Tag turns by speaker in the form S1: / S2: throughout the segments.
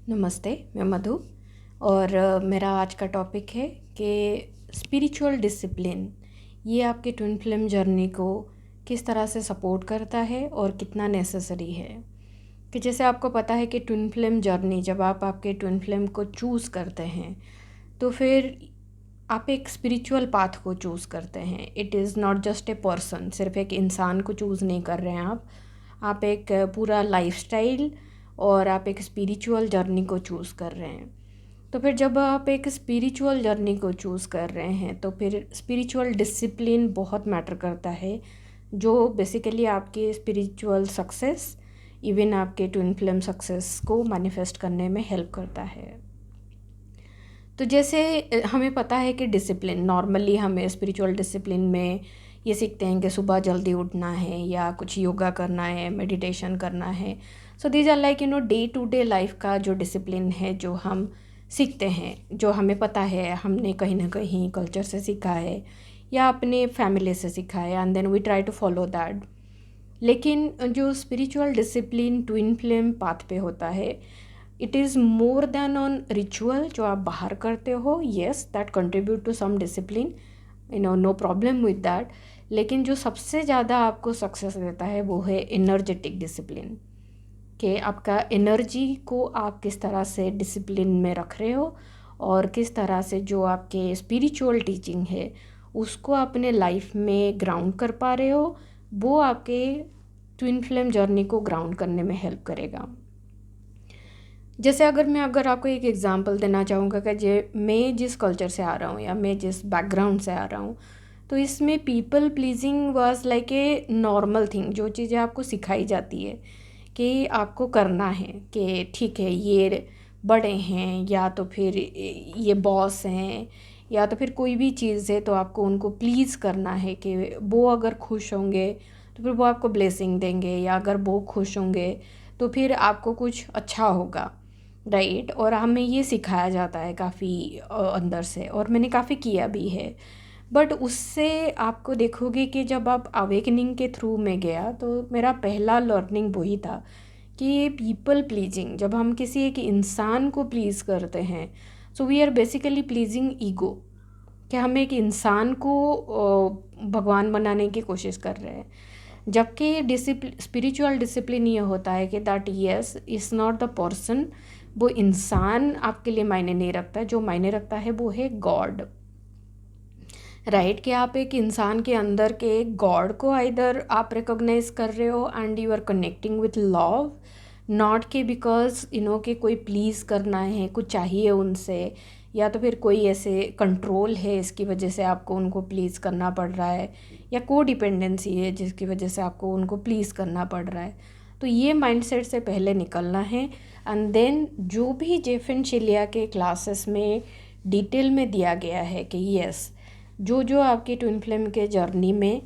S1: नमस्ते, मैं मधु और मेरा आज का टॉपिक है कि स्पिरिचुअल डिसिप्लिन ये आपके ट्विन फ्लेम जर्नी को किस तरह से सपोर्ट करता है और कितना नेसेसरी है। कि जैसे आपको पता है कि ट्विन फ्लेम जर्नी जब आप आपके ट्विन फ्लेम को चूज़ करते हैं तो फिर आप एक स्पिरिचुअल पाथ को चूज़ करते हैं। It is not just a person, सिर्फ एक इंसान को चूज़ नहीं कर रहे हैं आप एक पूरा लाइफस्टाइल और आप एक स्पिरिचुअल जर्नी को चूज़ कर रहे हैं। तो फिर जब आप एक स्पिरिचुअल जर्नी को चूज़ कर रहे हैं तो फिर स्पिरिचुअल डिसिप्लिन बहुत मैटर करता है, जो बेसिकली आपके स्पिरिचुअल सक्सेस, इवन आपके ट्विन फ्लेम सक्सेस को मैनिफेस्ट करने में हेल्प करता है। तो जैसे हमें पता है कि डिसिप्लिन नॉर्मली हमें स्पिरिचुअल डिसिप्लिन में ये सीखते हैं कि सुबह जल्दी उठना है या कुछ योगा करना है, मेडिटेशन करना है। So these are like day to day life का जो डिसिप्लिन है जो हम सीखते हैं, जो हमें पता है, हमने कहीं ना कहीं कल्चर से सीखा है या अपने फैमिली से सीखा है and then we try to follow that. लेकिन जो spiritual discipline twin flame path पे होता है, it is more than on ritual जो आप बाहर करते हो। Yes, that contribute to some discipline, no problem with that. लेकिन जो सबसे ज़्यादा आपको सक्सेस देता है वो है एनर्जेटिक डिसिप्लिन, कि आपका एनर्जी को आप किस तरह से डिसिप्लिन में रख रहे हो और किस तरह से जो आपके स्पिरिचुअल टीचिंग है उसको अपने लाइफ में ग्राउंड कर पा रहे हो, वो आपके ट्विन फ्लेम जर्नी को ग्राउंड करने में हेल्प करेगा। जैसे अगर आपको एक एग्जांपल देना चाहूँगा कि मैं जिस कल्चर से आ रहा हूँ या मैं जिस बैकग्राउंड से आ रहा हूँ, तो इसमें people pleasing was like a normal thing. जो चीज़ें आपको सिखाई जाती है कि आपको करना है, कि ठीक है ये बड़े हैं या तो फिर ये बॉस हैं या तो फिर कोई भी चीज़ है तो आपको उनको प्लीज़ करना है कि वो अगर खुश होंगे तो फिर वो आपको ब्लेसिंग देंगे, या अगर वो खुश होंगे तो फिर आपको कुछ अच्छा होगा, राइट। और हमें ये सिखाया जाता है काफ़ी अंदर से, और मैंने काफ़ी किया भी है। बट उससे आपको देखोगे कि जब आप अवेकनिंग के थ्रू में गया तो मेरा पहला लर्निंग वही था कि पीपल प्लीजिंग, जब हम किसी एक इंसान को प्लीज़ करते हैं, so we are basically pleasing ego, कि हम एक इंसान को भगवान बनाने की कोशिश कर रहे हैं। जबकि स्पिरिचुअल डिसिप्लिन ये होता है कि that yes is not the person, वो इंसान आपके लिए मायने नहीं रखता। जो मायने रखता है वो है गॉड, राइट। कि आप एक इंसान के अंदर के गॉड को आइदर आप रिकॉग्नाइज कर रहे हो and you are connecting with love, not कि बिकॉज कि कोई प्लीज़ करना है, कुछ चाहिए उनसे, या तो फिर कोई ऐसे कंट्रोल है इसकी वजह से आपको उनको प्लीज़ करना पड़ रहा है, या को डिपेंडेंसी है जिसकी वजह से आपको उनको प्लीज़ करना पड़ रहा है। तो ये माइंडसेट से पहले निकलना है। एंड देन जो भी जेफिन चिलिया के क्लासेस में डिटेल में दिया गया है कि यस, जो जो आपकी ट्विन फ्लेम के जर्नी में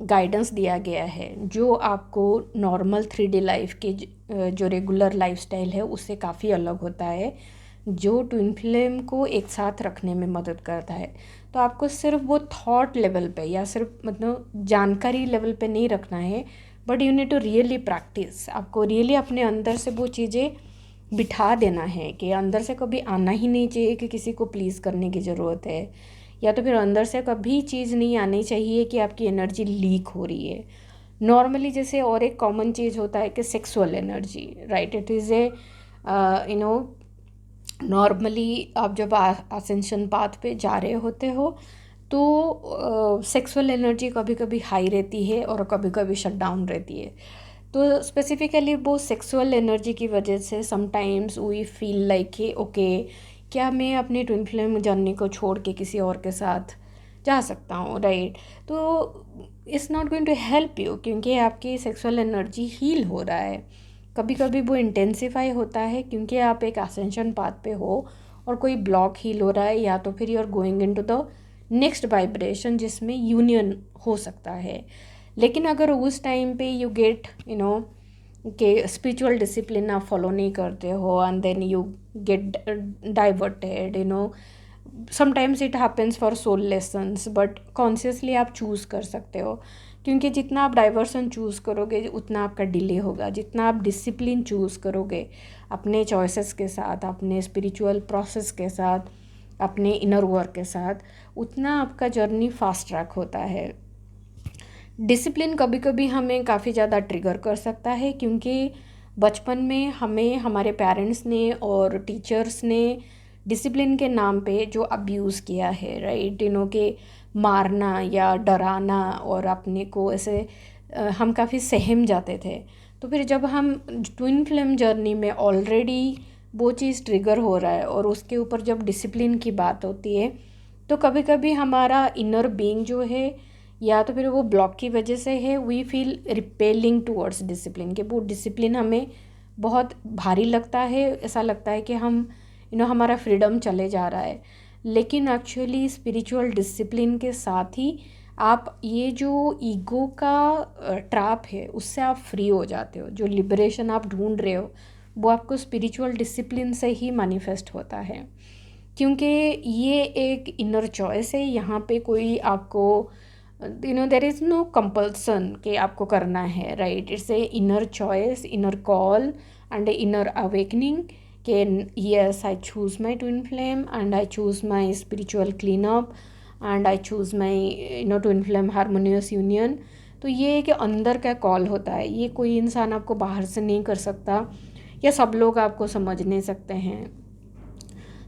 S1: गाइडेंस दिया गया है, जो आपको नॉर्मल 3D लाइफ के जो रेगुलर लाइफस्टाइल है उससे काफ़ी अलग होता है, जो ट्विन फ्लेम को एक साथ रखने में मदद करता है। तो आपको सिर्फ वो थॉट लेवल पे या सिर्फ जानकारी लेवल पे नहीं रखना है, but you need to really practise. आपको रियली अपने अंदर से वो चीज़ें बिठा देना है कि अंदर से कभी आना ही नहीं चाहिए कि किसी को प्लीज़ करने की ज़रूरत है, या तो फिर अंदर से कभी चीज़ नहीं आनी चाहिए कि आपकी एनर्जी लीक हो रही है। नॉर्मली जैसे और एक कॉमन चीज़ होता है कि sexual energy, right. It is a normally आप जब असेंशन पाथ पे जा रहे होते हो तो सेक्सुअल एनर्जी कभी कभी हाई रहती है और कभी कभी शट डाउन रहती है। तो स्पेसिफिकली वो सेक्सुअल एनर्जी की वजह से समटाइम्स वी फील लाइक कि ओके, क्या मैं अपने ट्विन फ्लेम जर्नी को छोड़ के किसी और के साथ जा सकता हूँ, राइट। तो it's not going to help you, क्योंकि आपकी सेक्सुअल एनर्जी हील हो रहा है। कभी कभी वो इंटेंसिफाई होता है क्योंकि आप एक असेंशन पाथ पे हो और कोई ब्लॉक हील हो रहा है, या तो फिर you are going into the next vibration जिसमें यूनियन हो सकता है। लेकिन अगर उस टाइम पे यू गेट कि स्पिरिचुअल डिसिप्लिन आप फॉलो नहीं करते हो and then you get diverted, sometimes it happens for soul lessons, but consciously आप चूज़ कर सकते हो क्योंकि जितना आप डाइवर्सन चूज़ करोगे उतना आपका डिले होगा। जितना आप डिसिप्लिन चूज़ करोगे अपने चॉइसेस के साथ, अपने स्पिरिचुअल प्रोसेस के साथ, अपने इनर वर्क के साथ, उतना आपका जर्नी फास्ट ट्रैक होता है। डिसिप्लिन कभी कभी हमें काफ़ी ज़्यादा ट्रिगर कर सकता है, क्योंकि बचपन में हमें हमारे पेरेंट्स ने और टीचर्स ने डिसिप्लिन के नाम पे जो अब्यूज़ किया है, राइट, के मारना या डराना, और अपने को ऐसे हम काफ़ी सहम जाते थे। तो फिर जब हम ट्विन फ्लेम जर्नी में ऑलरेडी वो चीज़ ट्रिगर हो रहा है और उसके ऊपर जब डिसिप्लिन की बात होती है, तो कभी कभी हमारा इनर बीइंग जो है, या तो फिर वो ब्लॉक की वजह से है, we feel repelling towards discipline, कि वो डिसिप्लिन हमें बहुत भारी लगता है। ऐसा लगता है कि हम हमारा फ्रीडम चले जा रहा है। लेकिन एक्चुअली स्पिरिचुअल डिसिप्लिन के साथ ही आप ये जो ईगो का ट्रैप है उससे आप फ्री हो जाते हो। जो लिबरेशन आप ढूंढ रहे हो वो आपको स्पिरिचुअल डिसिप्लिन से ही मैनिफेस्ट होता है, क्योंकि ये एक इनर चॉइस है। यहाँ पे कोई आपको देर इज़ नो कंपल्सन कि आपको करना है, right. It's a inner choice, inner call and a inner awakening कि yes, I choose my twin flame and I choose my spiritual cleanup and I choose my twin flame harmonious union। तो ये एक अंदर का call होता है, ये कोई इंसान आपको बाहर से नहीं कर सकता, या सब लोग आपको समझ नहीं सकते हैं।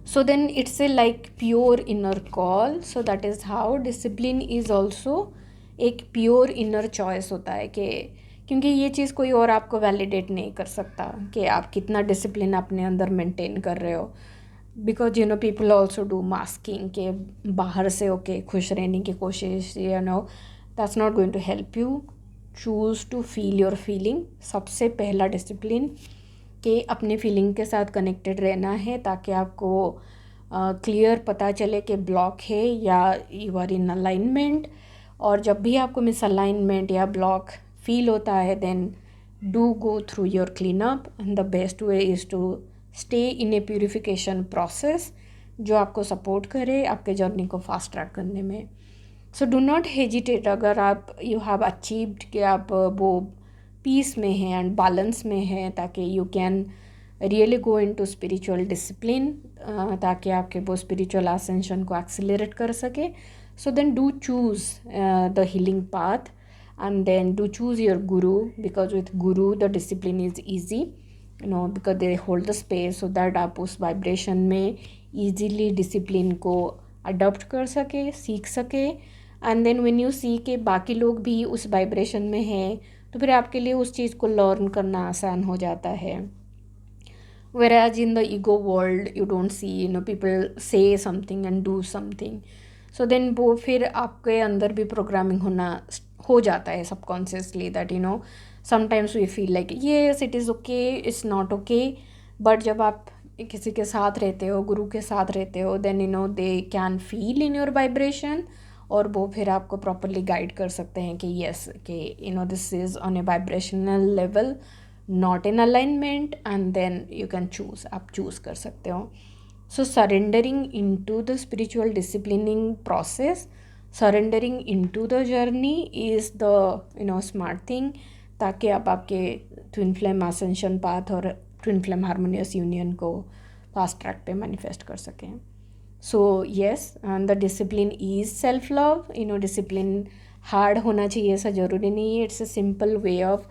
S1: So then it's a like pure inner call, so that is how discipline is also एक प्योर इनर चॉइस होता है, कि क्योंकि ये चीज़ कोई और आपको वैलिडेट नहीं कर सकता कि आप कितना डिसिप्लिन अपने अंदर मेंटेन कर रहे हो। Because people also do masking, के बाहर से ओके खुश रहने की कोशिश, that's not going to help you. Choose to feel your feeling. सबसे पहला डिसिप्लिन कि अपने फीलिंग के साथ कनेक्टेड रहना है, ताकि आपको क्लियर पता चले कि ब्लॉक है या यू आर इन अलाइनमेंट। और जब भी आपको मिसअलाइनमेंट या ब्लॉक फील होता है, then do go through your clean up, and the best way is to stay in a purification process जो आपको सपोर्ट करे आपके जर्नी को फास्ट ट्रैक करने में। So do not hesitate. अगर आप यू हैव अचीव्ड कि आप वो पीस में हैं एंड बैलेंस में हैं, ताकि you can really go into spiritual discipline, ताकि आपके वो स्पिरिचुअल असेंशन को एक्सेलरेट कर सके। So then do choose the healing path, and then do choose your guru, because with guru the discipline is easy, because they hold the space so that आप उस vibration में easily discipline को adopt कर सके, सीख सके। and then when you see कि बाकी लोग भी उस vibration में हैं, तो फिर आपके लिए उस चीज़ को learn करना आसान हो जाता है। whereas in the ego world you don't see people say something and do something, so then वो फिर आपके अंदर भी प्रोग्रामिंग हो जाता है subconsciously, that sometimes we feel like yes it is okay, it's not okay. But जब आप किसी के साथ रहते हो, गुरु के साथ रहते हो, then they can feel in your vibration, और वो फिर आपको प्रॉपरली गाइड कर सकते हैं कि येस कि this is on a vibrational level, not in alignment, and then you can choose, आप चूज़ कर सकते हो। So surrendering into the spiritual disciplining process, surrendering into the journey is the smart thing, ताकि आप आपके twin flame ascension path और twin flame harmonious union को fast track पे manifest कर सकें। So yes, and the discipline is self love। discipline hard होना चाहिए ऐसा ज़रूरी नहीं है। It's a simple way of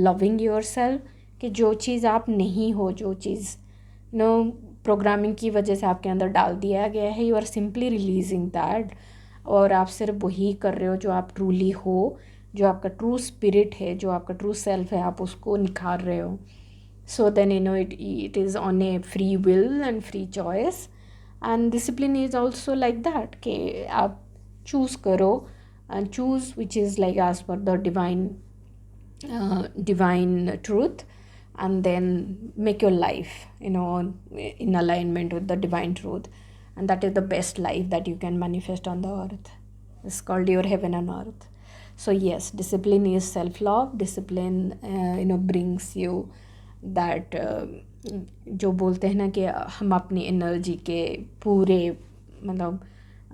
S1: loving yourself, कि जो चीज़ आप नहीं हो, जो चीज़ प्रोग्रामिंग की वजह से आपके अंदर डाल दिया गया है, you are simply releasing that, और आप सिर्फ वही कर रहे हो जो आप ट्रूली हो, जो आपका ट्रू स्पिरिट है, जो आपका ट्रू सेल्फ है, आप उसको निखार रहे हो। So then it is on a free will and free choice, and discipline is also like that, कि आप चूज़ करो and choose which is like as per the divine truth, and then make your life in alignment with the divine truth, and that is the best life that you can manifest on the earth. It's called your heaven on earth. So yes, discipline is self love. Discipline brings you that जो बोलते हैं ना कि हम अपनी energy के पूरे मतलब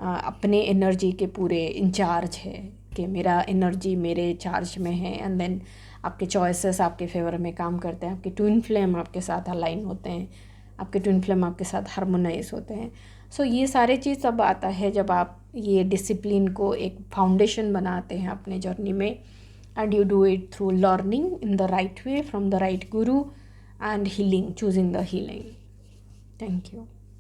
S1: अपने एनर्जी के पूरे इंचार्ज है, कि मेरा एनर्जी मेरे चार्ज में है, एंड देन आपके चॉइसेस आपके फेवर में काम करते हैं, आपके ट्विन फ्लेम आपके साथ अलाइन होते हैं, आपके ट्विन फ्लेम आपके साथ हार्मोनाइज होते हैं। सो ये सारे चीज़ तब आता है जब आप ये डिसिप्लिन को एक फाउंडेशन बनाते हैं अपने जर्नी में, and you do it through learning in the right way from the right guru and healing, choosing the healing. Thank you.